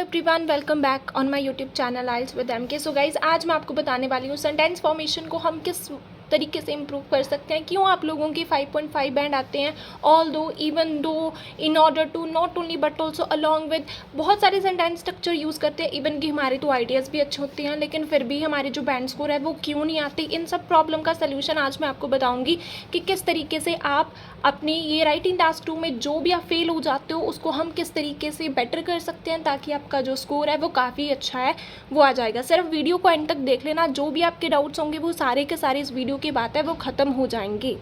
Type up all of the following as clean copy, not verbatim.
Everyone, welcome back on my YouTube channel isles with MK. So guys, आज मैं आपको बताने वाली हूँ सेंटेंस फॉर्मेशन को हम किस तरीके से इम्प्रूव कर सकते हैं। क्यों आप लोगों की 5.5 बैंड आते हैं, ऑल दो, even though, in order to, not only but also, along with, बहुत सारे सेंटेंस स्ट्रक्चर यूज़ करते हैं। इवन कि हमारे तो आइडियाज़ भी अच्छे होते हैं, लेकिन फिर भी हमारे जो बैंड स्कोर है वो क्यों नहीं आते। इन सब प्रॉब्लम का सलूशन आज मैं आपको बताऊँगी कि किस तरीके से आप अपनी ये राइटिंग टास्क 2 में जो भी आप फेल हो जाते हो उसको हम किस तरीके से बेटर कर सकते हैं, ताकि आपका जो स्कोर है वो काफ़ी अच्छा है वो आ जाएगा। सिर्फ वीडियो को एंड तक देख लेना, जो भी आपके डाउट्स होंगे वो सारे के सारे इस वीडियो की बात है वो ख़त्म हो जाएंगे।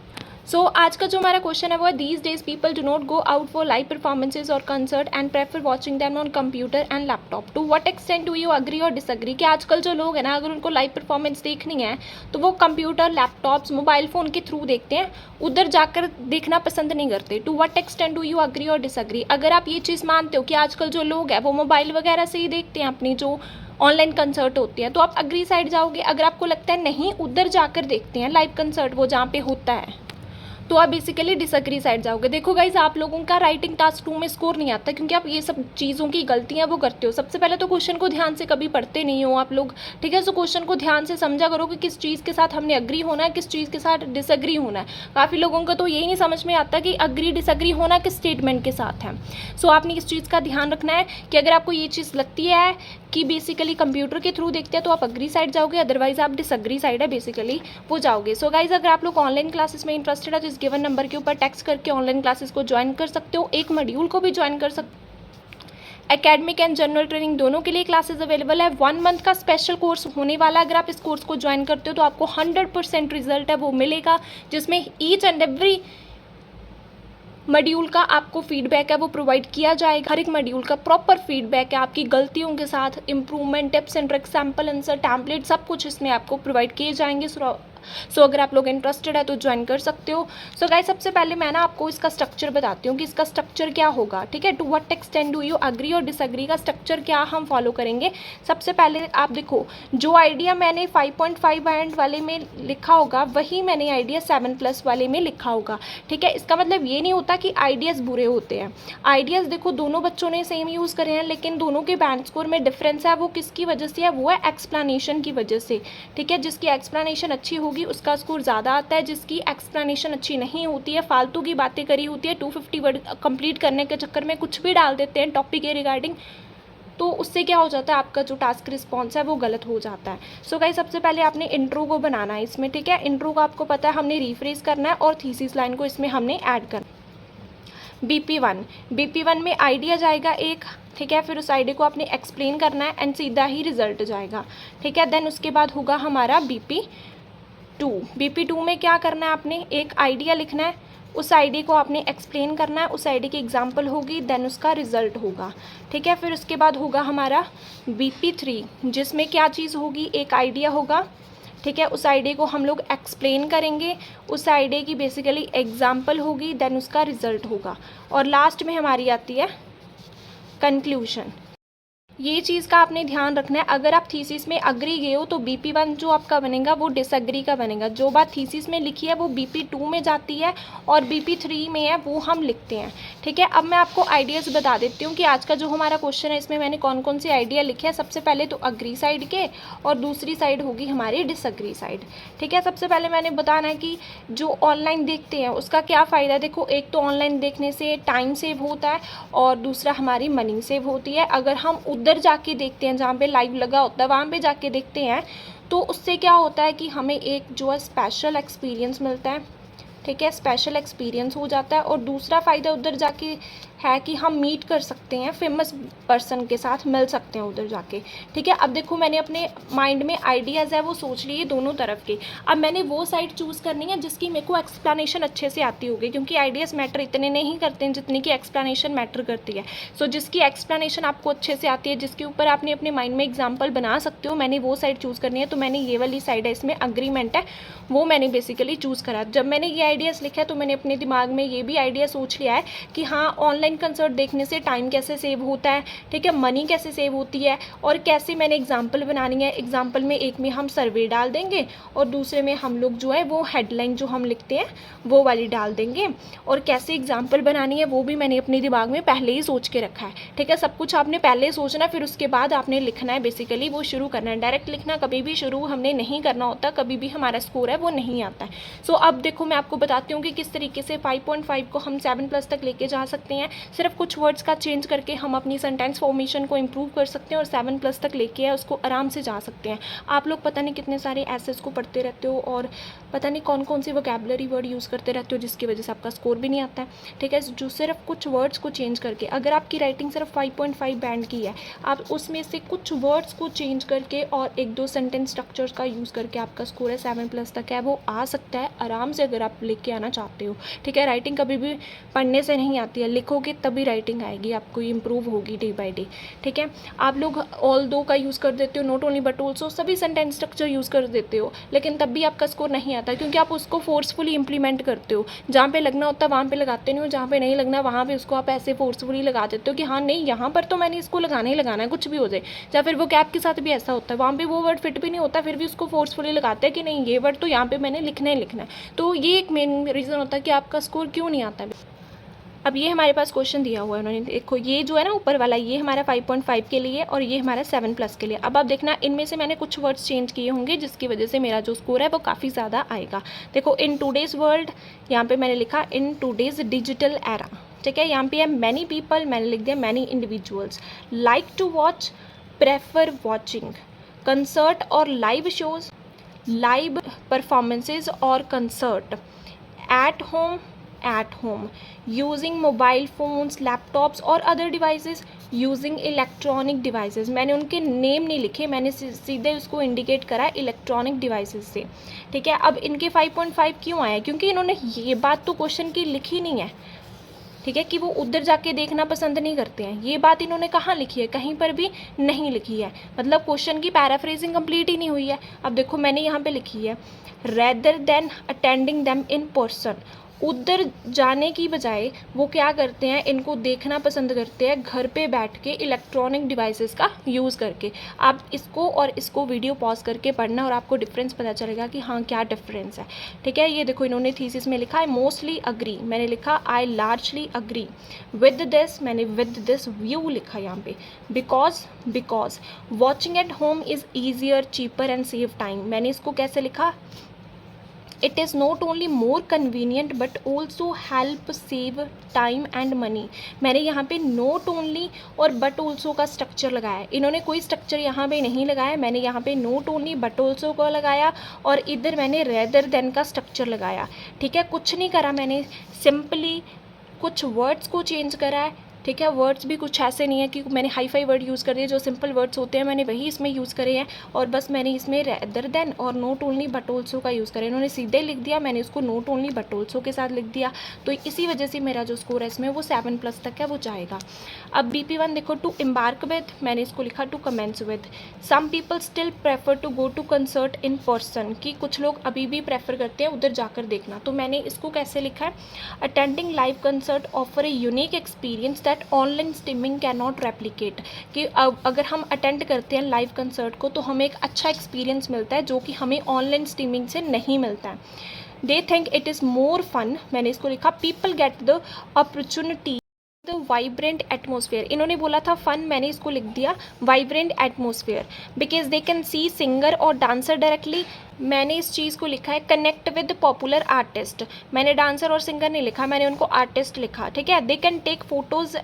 आज का जो हमारा क्वेश्चन है वो है, these days people do not go out for live performances और concert and prefer watching them on computer and laptop. To what extent do you agree और डिसअग्री? कि आजकल जो लोग हैं ना, अगर उनको लाइव परफॉर्मेंस देखनी है तो वो कंप्यूटर, लैपटॉप्स, मोबाइल फ़ोन के थ्रू देखते हैं, उधर जाकर देखना पसंद नहीं करते। To what extent do you agree और डिसअग्री? अगर आप ये चीज़ मानते हो कि आजकल जो लोग हैं वो मोबाइल वगैरह से ही देखते हैं अपनी जो ऑनलाइन कंसर्ट होती है, तो आप अग्री साइड जाओगे। अगर आपको लगता है नहीं, उधर जाकर देखते हैं लाइव कंसर्ट, वो जहाँ पे होता है, तो आप बेसिकली डिसअग्री साइड जाओगे। देखो गाइज, आप लोगों का राइटिंग टास्क 2 में स्कोर नहीं आता क्योंकि आप ये सब चीज़ों की गलतियां वो करते हो। सबसे पहले तो क्वेश्चन को ध्यान से कभी पढ़ते नहीं हो आप लोग, ठीक है। सो क्वेश्चन को ध्यान से समझा करो कि किस चीज़ के साथ हमने अग्री होना है, किस चीज़ के साथ डिसअग्री होना है। काफ़ी लोगों को तो यही नहीं समझ में आता कि अग्री डिसअग्री होना किस स्टेटमेंट के साथ है। सो आपने इस चीज़ का ध्यान रखना है कि अगर आपको ये चीज़ लगती है कि बेसिकली कंप्यूटर के थ्रू देखते हैं तो आप अग्री साइड जाओगे, अदरवाइज आप डिसअग्री साइड है बेसिकली वो जाओगे। सो गाइज, अगर आप लोग ऑनलाइन क्लासेस में इंटरेस्टेड है तो इस गिवन नंबर के ऊपर टेक्स्ट करके ऑनलाइन क्लासेस को ज्वाइन कर सकते हो। एक मॉड्यूल को भी ज्वाइन कर सकते हो। एकेडमिक एंड जनरल ट्रेनिंग दोनों के लिए क्लासेस अवेलेबल है। 1 मंथ का स्पेशल कोर्स होने वाला है। अगर आप इस कोर्स को ज्वाइन करते हो तो आपको 100% रिजल्ट है वो मिलेगा, जिसमें ईच एंड एवरी मॉड्यूल का आपको फीडबैक है वो प्रोवाइड किया जाएगा। हर एक मॉड्यूल का प्रॉपर फीडबैक है, आपकी गलतियों के साथ improvement, tips and tricks, sample answer, template, सब कुछ इसमें आपको प्रोवाइड किए जाएंगे। सो अगर आप लोग इंटरेस्टेड है तो ज्वाइन कर सकते हो। सो गाइस, सबसे पहले मैं ना आपको इसका स्ट्रक्चर बताती हूँ कि इसका स्ट्रक्चर क्या होगा, ठीक है। To what extent do you agree और डिसअग्री का स्ट्रक्चर क्या हम फॉलो करेंगे। सबसे पहले आप देखो, जो आइडिया मैंने 5.5 बैंड वाले में लिखा होगा वही मैंने आइडिया 7+ वाले में लिखा होगा, ठीक है। इसका मतलब ये नहीं होता कि आइडियाज़ बुरे होते हैं। आइडियाज़ देखो, दोनों बच्चों ने सेम यूज़ करे हैं, लेकिन दोनों के बैंड स्कोर में डिफरेंस है। वो किसकी वजह से है? वो है एक्सप्लेनेशन की वजह से, ठीक है। जिसकी एक्सप्लेनेशन अच्छी होगी उसका स्कोर ज़्यादा आता है, जिसकी एक्सप्लेनेशन अच्छी नहीं होती है, फालतू की बातें करी होती है, 250 वर्ड कंप्लीट करने के चक्कर में कुछ भी डाल देते हैं टॉपिक के रिगार्डिंग, तो उससे क्या हो जाता है, आपका जो टास्क रिस्पॉन्स है वो गलत हो जाता है। सो गाइस, सबसे पहले आपने इंट्रो को बनाना है इसमें, ठीक है। इंट्रो को आपको पता है हमने रिफ्रेश करना है और थीसिस लाइन को इसमें हमने ऐड करना है। BP1 में आइडिया जाएगा एक, ठीक है। फिर उस आइडिया को आपने एक्सप्लेन करना है एंड सीधा ही रिजल्ट जाएगा, ठीक है। देन उसके बाद होगा हमारा BP2 में क्या करना है, आपने एक आइडिया लिखना है, उस आइडिया को आपने एक्सप्लेन करना है, उस आइडिया की एग्जांपल होगी, देन उसका रिजल्ट होगा, ठीक है। फिर उसके बाद होगा हमारा BP3, जिसमें क्या चीज़ होगी, एक आइडिया होगा, ठीक है। उस आइडिया को हम लोग एक्सप्लेन करेंगे, उस आइडिया की बेसिकली एग्जांपल होगी, देन उसका रिजल्ट होगा, और लास्ट में हमारी आती है कंक्लूजन। ये चीज़ का आपने ध्यान रखना है। अगर आप थीसिस में अग्री गए हो तो BP1 जो आपका बनेगा वो डिसअग्री का बनेगा। जो बात थीसिस में लिखी है वो BP2 में जाती है और BP3 में है वो हम लिखते हैं, ठीक है। अब मैं आपको आइडियाज़ बता देती हूँ कि आज का जो हमारा क्वेश्चन है इसमें मैंने कौन कौन से आइडिया लिखे हैं। सबसे पहले तो अग्री साइड के, और दूसरी साइड होगी हमारी डिसअग्री साइड, ठीक है। सबसे पहले मैंने बताना है कि जो ऑनलाइन देखते हैं उसका क्या फ़ायदा है। देखो, एक तो ऑनलाइन देखने से टाइम सेव होता है और दूसरा हमारी मनी सेव होती है। अगर हम उधर जाके देखते हैं जहाँ पे लाइव लगा होता है, वहाँ पे जाके देखते हैं तो उससे क्या होता है कि हमें एक जो है स्पेशल एक्सपीरियंस मिलता है, ठीक है। स्पेशल एक्सपीरियंस हो जाता है। और दूसरा फ़ायदा उधर जाके है कि हम मीट कर सकते हैं, फेमस पर्सन के साथ मिल सकते हैं उधर जाके, ठीक है। अब देखो, मैंने अपने माइंड में आइडियाज़ है वो सोच लिए दोनों तरफ के। अब मैंने वो साइड चूज़ करनी है जिसकी मेरे को एक्सप्लेनेशन अच्छे से आती होगी, क्योंकि आइडियाज़ मैटर इतने नहीं करते हैं जितनी की एक्सप्लेनेशन मैटर करती है। सो जिसकी एक्सप्लेनेशन आपको अच्छे से आती है, जिसके ऊपर आपने अपने माइंड में एग्जाम्पल बना सकते हो, मैंने वो साइड चूज़ करनी है। तो मैंने ये वाली साइड है, इसमें अग्रीमेंट है, वो मैंने बेसिकली चूज़ करा। जब मैंने ये आइडियाज़ लिखा है तो मैंने अपने दिमाग में ये भी आइडिया सोच लिया है कि हाँ, ऑनलाइन ऑनलाइन कंसर्ट देखने से टाइम कैसे सेव होता है, ठीक है, मनी कैसे सेव होती है, और कैसे मैंने एग्जाम्पल बनानी है। एग्जाम्पल में एक में हम सर्वे डाल देंगे और दूसरे में हम लोग जो है वो हेडलाइन जो हम लिखते हैं वो वाली डाल देंगे। और कैसे एग्जाम्पल बनानी है वो भी मैंने अपने दिमाग में पहले ही सोच के रखा है, ठीक है। सब कुछ आपने पहले ही सोचना, फिर उसके बाद आपने लिखना है, बेसिकली वो शुरू करना है। डायरेक्ट लिखना कभी भी शुरू हमने नहीं करना होता, कभी भी हमारा स्कोर है वो नहीं आता है। सो अब देखो मैं आपको बताती हूँ कि किस तरीके से 5.5 को हम 7+ तक लेके जा सकते हैं। सिर्फ कुछ वर्ड्स का चेंज करके हम अपनी सेंटेंस फॉर्मेशन को इम्प्रूव कर सकते हैं और 7+ तक लेके उसको आराम से जा सकते हैं। आप लोग पता नहीं कितने सारे एसेस को पढ़ते रहते हो और पता नहीं कौन कौन सी वोकैबुलरी वर्ड यूज़ करते रहते हो, जिसकी वजह से आपका स्कोर भी नहीं आता है, ठीक है। जो सिर्फ कुछ वर्ड्स को चेंज करके, अगर आपकी राइटिंग सिर्फ 5.5 बैंड की है, आप उसमें से कुछ वर्ड्स को चेंज करके और 1-2 सेंटेंस स्ट्रक्चर्स का यूज़ करके आपका स्कोर है 7+ तक है, वो आ सकता है आराम से, अगर आप लेके आना चाहते हो, ठीक है। राइटिंग कभी भी पढ़ने से नहीं आती है, लिखोगे तभी राइटिंग आएगी, आपको इम्प्रूव होगी डे बाई डे, ठीक है। आप लोग ऑल दो का यूज़ कर देते हो, नॉट ओनली बट ऑल्सो, सभी सेंटेंस स्ट्रक्चर यूज़ कर देते हो, लेकिन तब भी आपका स्कोर नहीं आता, क्योंकि आप उसको फोर्सफुली इंप्लीमेंट करते हो। जहाँ पे लगना होता है वहाँ पे लगाते नहीं हो, जहाँ पे नहीं लगना वहाँ पे उसको आप ऐसे फोर्सफुली लगा देते हो कि हाँ नहीं यहाँ पर तो मैंने इसको लगाना ही लगाना है, कुछ भी हो जाए। या फिर वो कैप के साथ भी ऐसा होता है, वहाँ पे वो वर्ड फिट भी नहीं होता, फिर भी उसको फोर्सफुली लगाते हैं कि नहीं ये वर्ड तो यहाँ पे मैंने लिखना ही लिखना है। तो ये एक मेन रीज़न होता है कि आपका स्कोर क्यों नहीं आता है। अब ये हमारे पास क्वेश्चन दिया हुआ है उन्होंने, देखो ये जो है ना ऊपर वाला, ये हमारा 5.5 के लिए और ये हमारा 7+ के लिए। अब आप देखना इनमें से मैंने कुछ वर्ड्स चेंज किए होंगे जिसकी वजह से मेरा जो स्कोर है वो काफ़ी ज़्यादा आएगा। देखो इन टूडेज़ वर्ल्ड, यहाँ पे मैंने लिखा इन टूडेज़ डिजिटल एरा, ठीक है। यहाँ पे है मैनी पीपल, मैंने लिख दिया many individuals, like to watch, prefer watching, concert और लाइव शोज़, लाइव परफॉर्मेंसेज और concert, at home, using mobile phones, laptops और other devices, using electronic devices. मैंने उनके नेम नहीं लिखे, मैंने सीधे उसको इंडिकेट करा इलेक्ट्रॉनिक डिवाइसेस से, ठीक है। अब इनके 5.5 क्यों आए, क्योंकि इन्होंने ये बात तो क्वेश्चन की लिखी नहीं है, ठीक है, कि वो उधर जाके देखना पसंद नहीं करते हैं। ये बात इन्होंने कहाँ लिखी है, कहीं पर भी नहीं लिखी है, मतलब क्वेश्चन की पैराफ्रेजिंग कंप्लीट ही नहीं हुई है। अब देखो मैंने यहाँ पे लिखी है rather than attending them in person, उधर जाने की बजाय वो क्या करते हैं, इनको देखना पसंद करते हैं घर पे बैठ के इलेक्ट्रॉनिक डिवाइसेस का यूज़ करके। आप इसको और इसको वीडियो पॉज करके पढ़ना और आपको डिफरेंस पता चलेगा कि हाँ क्या डिफरेंस है, ठीक है। ये देखो इन्होंने थीसिस में लिखा है मोस्टली अग्री, मैंने लिखा आई लार्जली अग्री विद दिस, मैंने विद दिस व्यू लिखा यहाँ पे। Because watching at home is easier, cheaper and save time, मैंने इसको कैसे लिखा, it is not only more convenient but also help save time and money. मैंने यहाँ पे नॉट ओनली और बट ऑल्सो का स्ट्रक्चर लगाया है, इन्होंने कोई स्ट्रक्चर यहाँ पे नहीं लगाया, मैंने यहाँ पे नॉट ओनली बट ऑल्सो को लगाया और इधर मैंने रेदर देन का स्ट्रक्चर लगाया, ठीक है। कुछ नहीं करा मैंने, सिंपली कुछ वर्ड्स को चेंज करा है, ठीक है। वर्ड्स भी कुछ ऐसे नहीं है कि मैंने हाई-फाई वर्ड यूज़ कर दिए, जो सिंपल वर्ड्स होते हैं मैंने वही इसमें यूज़ करे हैं और बस मैंने इसमें रेदर देन और नॉट ओनली बट ऑल्सो का यूज़ करें। इन्होंने सीधे लिख दिया, मैंने उसको नॉट ओनली बट ऑल्सो के साथ लिख दिया, तो इसी वजह से मेरा जो स्कोर है इसमें वो 7+ तक है, वो जाएगा। अब BP1 देखो, टू एम्बार्क विद, मैंने इसको लिखा to commence with. Some people still prefer to go to concert in person, कि कुछ लोग अभी भी प्रेफर करते हैं उधर जाकर देखना, तो मैंने इसको कैसे लिखा है, attending live concert offer a unique experience that online streaming can not replicate, कि अगर हम अटेंड करते हैं लाइव कंसर्ट को तो हमें एक अच्छा एक्सपीरियंस मिलता है जो कि हमें ऑनलाइन स्ट्रीमिंग से नहीं मिलता है। They think it is more fun, मैंने इसको लिखा people get the opportunity the vibrant atmosphere, इन्होंने बोला था फन, मैंने इसको लिख दिया vibrant atmosphere, because they can see singer और डांसर डायरेक्टली, मैंने इस चीज़ को लिखा है कनेक्ट विद पॉपुलर आर्टिस्ट, मैंने डांसर और सिंगर नहीं लिखा, मैंने उनको आर्टिस्ट लिखा, ठीक है। They can take photos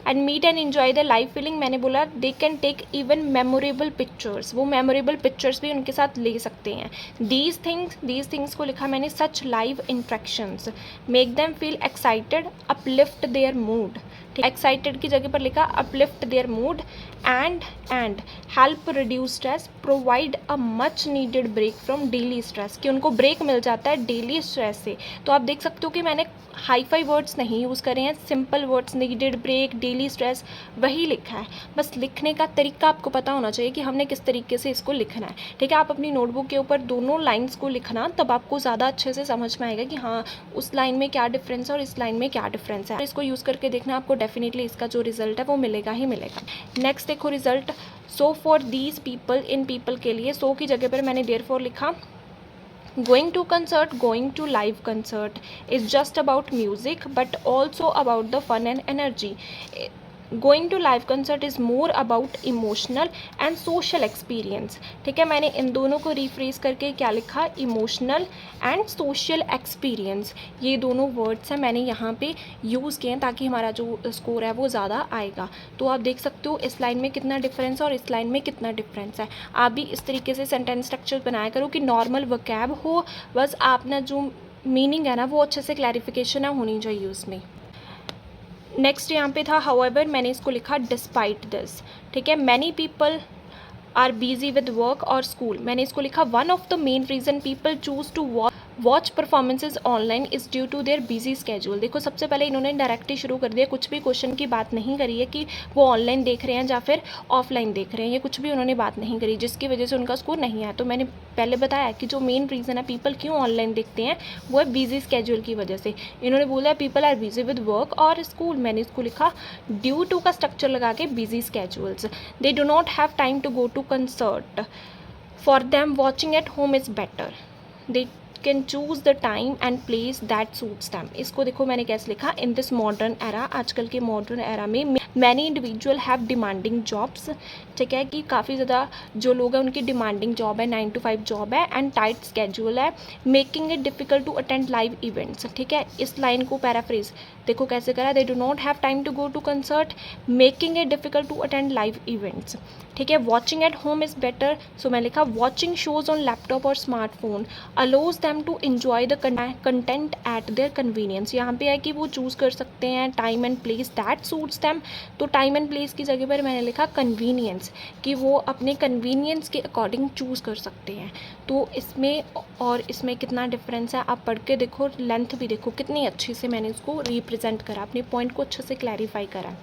and meet and enjoy the live feeling, मैंने बोला they can take even memorable pictures, वो मेमोरेबल पिक्चर्स भी उनके साथ ले सकते हैं। दीज थिंग्स को लिखा मैंने such live interactions make them feel excited, uplift their mood, excited की जगह पर लिखा uplift their mood and help reduce stress, provide a much needed break from daily stress, कि उनको ब्रेक मिल जाता है डेली स्ट्रेस से। तो आप देख सकते हो कि मैंने हाई-फाई वर्ड्स नहीं यूज़ करे हैं, simple words, needed break, daily stress, वही लिखा है। बस लिखने का तरीका आपको पता होना चाहिए कि हमने किस तरीके से इसको लिखना है, ठीक है। आप अपनी नोटबुक के ऊपर दोनों लाइन्स को लिखना, तब आपको ज़्यादा अच्छे से समझ में आएगा कि हाँ उस लाइन में क्या डिफरेंस है और इस लाइन में क्या डिफरेंस है। इसको यूज़ करके देखना, आपको डेफिनेटली इसका जो रिजल्ट है वो मिलेगा ही मिलेगा। नेक्स्ट देखो result, so for these people, in people के लिए सो की जगह पर मैंने देयरफॉर लिखा going to concert, going to live concert is just about music but also about the fun and energy. Going to live concert is more about emotional and social experience. ठीक है, मैंने इन दोनों को रिफ्रेज करके क्या लिखा, emotional and social experience, ये दोनों वर्ड्स हैं मैंने यहाँ पे यूज़ किए हैं ताकि हमारा जो स्कोर है वो ज़्यादा आएगा। तो आप देख सकते हो इस लाइन में कितना डिफरेंस है और इस लाइन में कितना डिफरेंस है। आप भी इस तरीके से सेंटेंस स्ट्रक्चर बनाया करो कि नॉर्मल वोकैब हो, बस आपने जो मीनिंग है ना वो अच्छे से क्लैरिफिकेशन होनी चाहिए उसमें। नेक्स्ट यहाँ पे था हाउएवर, मैंने इसको लिखा डिस्पाइट दिस। ठीक है, many people are busy with work और स्कूल, मैंने इसको लिखा one of the main reason people choose to watch performances online is due to their busy schedule. देखो सबसे पहले इन्होंने डायरेक्टली शुरू कर दिया, कुछ भी क्वेश्चन की बात नहीं करी है कि वो ऑनलाइन देख रहे हैं या फिर ऑफलाइन देख रहे हैं, ये कुछ भी उन्होंने बात नहीं करी जिसकी वजह से उनका स्कोर नहीं आया। तो मैंने पहले बताया कि जो मेन रीज़न है पीपल क्यों ऑनलाइन देखते हैं वो है बिजी स्केड्यूल की वजह से। इन्होंने बोला people are busy with work और स्कूल, मैंने इसको लिखा ड्यू टू का स्ट्रक्चर लगा के busy schedules. They do not have time to go to concert, for them watching at home is better, they can choose the time and place that suits them. इसको देखो मैंने कैसे लिखा, in this modern era, आजकल के modern era में many individual have demanding jobs. ठीक है, कि काफ़ी ज़्यादा जो लोग हैं उनकी डिमांडिंग जॉब है, 9 to 5 जॉब है एंड टाइट स्केड्यूल है, making it difficult to attend live events. ठीक है, इस लाइन को पैराफ्रेज देखो कैसे करा, they do not have time to go to concert, making it difficult to attend live events. ठीक है, watching at home is better, so मैं लिखा वॉचिंग शोज ऑन लैपटॉप और smartphone allows them to enjoy the content at their convenience. यहाँ पे है कि वो चूज़ कर सकते हैं time and place that suits them, तो टाइम एंड प्लेस की जगह पर मैंने लिखा कन्वीनियंस, कि वो अपने कन्वीनियंस के अकॉर्डिंग चूज़ कर सकते हैं। तो इसमें और इसमें कितना डिफरेंस है आप पढ़ के देखो, लेंथ भी देखो कितनी अच्छे से मैंने उसको रिप्रेजेंट करा, अपने पॉइंट को अच्छे से क्लैरिफाई करा।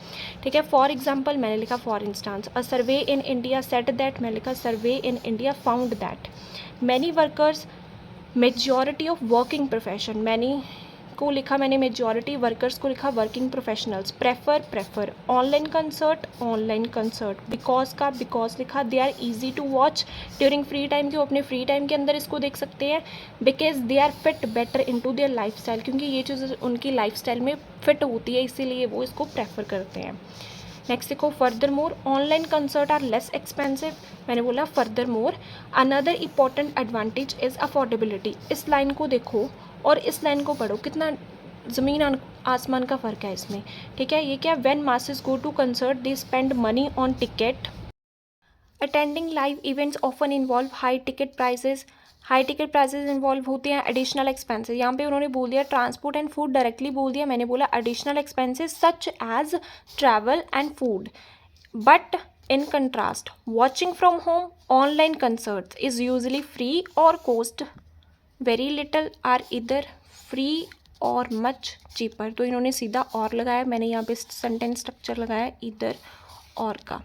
ठीक है, फॉर एग्जाम्पल मैंने लिखा for instance, a survey in India said that, मैंने लिखा survey in India found that, many workers, majority of working profession, many को लिखा मैंने मेजॉरिटी, वर्कर्स को लिखा working professionals, prefer online concert, because का बिकॉज लिखा, they are easy to watch during free time, कि वो अपने फ्री टाइम के अंदर इसको देख सकते हैं, because they are fit better into their lifestyle, क्योंकि ये चीज़ उनकी लाइफ स्टाइल में फिट होती है इसीलिए वो इसको प्रेफर करते हैं। नेक्स्ट देखो furthermore, online concert are less expensive, मैंने बोला furthermore, another important advantage is affordability. इस लाइन को देखो और इस लाइन को पढ़ो, कितना ज़मीन आसमान का फ़र्क है इसमें। ठीक है, ये क्या, when masses go to concert they spend money on ticket, attending live events often involve high ticket prices, high ticket prices involve होते हैं, एडिशनल एक्सपेंसेस, यहाँ पे उन्होंने बोल दिया ट्रांसपोर्ट एंड फूड डायरेक्टली बोल दिया, मैंने बोला additional expenses such as travel and food, but in contrast watching from home online concerts is usually free or cost very little, are either free or much cheaper. तो इन्होंने सीधा और लगाया, मैंने यहाँ पे सेंटेंस स्ट्रक्चर लगाया इधर और का।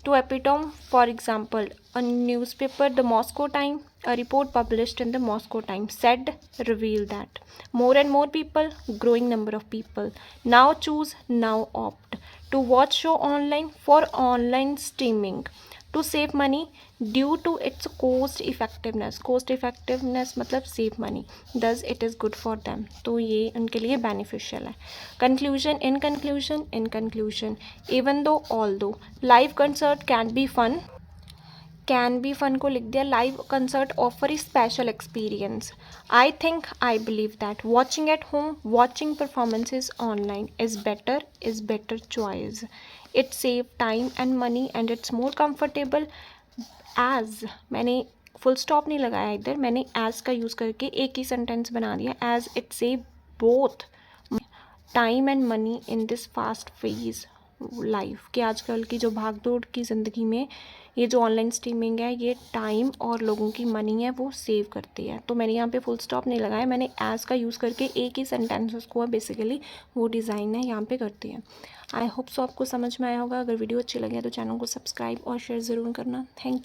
To epitome, for example, a newspaper, the Moscow Times, a report published in the Moscow Times said, reveal that more and more people, growing number of people, now choose, now opt to watch show online for online streaming to save money due to its cost effectiveness मतलब save money, thus it is good for them, तो ये उनके लिए beneficial है। conclusion, in conclusion, even though although live concert can be fun को लिख दिया, live concert offer a special experience, I think I believe that watching at home, watching performances online is better choice, it save time and money and it's more comfortable, as मैंने full stop नहीं लगाया इधर, मैंने as का use करके एक ही sentence बना दिया, as it save both time and money in this fast phase life, कि आजकल की जो भाग दौड़ की ज़िंदगी में ये जो ऑनलाइन स्ट्रीमिंग है ये टाइम और लोगों की मनी है वो सेव करती है। तो मैंने यहाँ पे फुल स्टॉप नहीं लगाया, मैंने एज का यूज़ करके एक ही सेंटेंस उसको है बेसिकली वो डिज़ाइन है यहाँ पे करती है। आई होप सो आपको समझ में आया होगा। अगर वीडियो अच्छी लगे तो चैनल को सब्सक्राइब और शेयर ज़रूर करना। Thank you.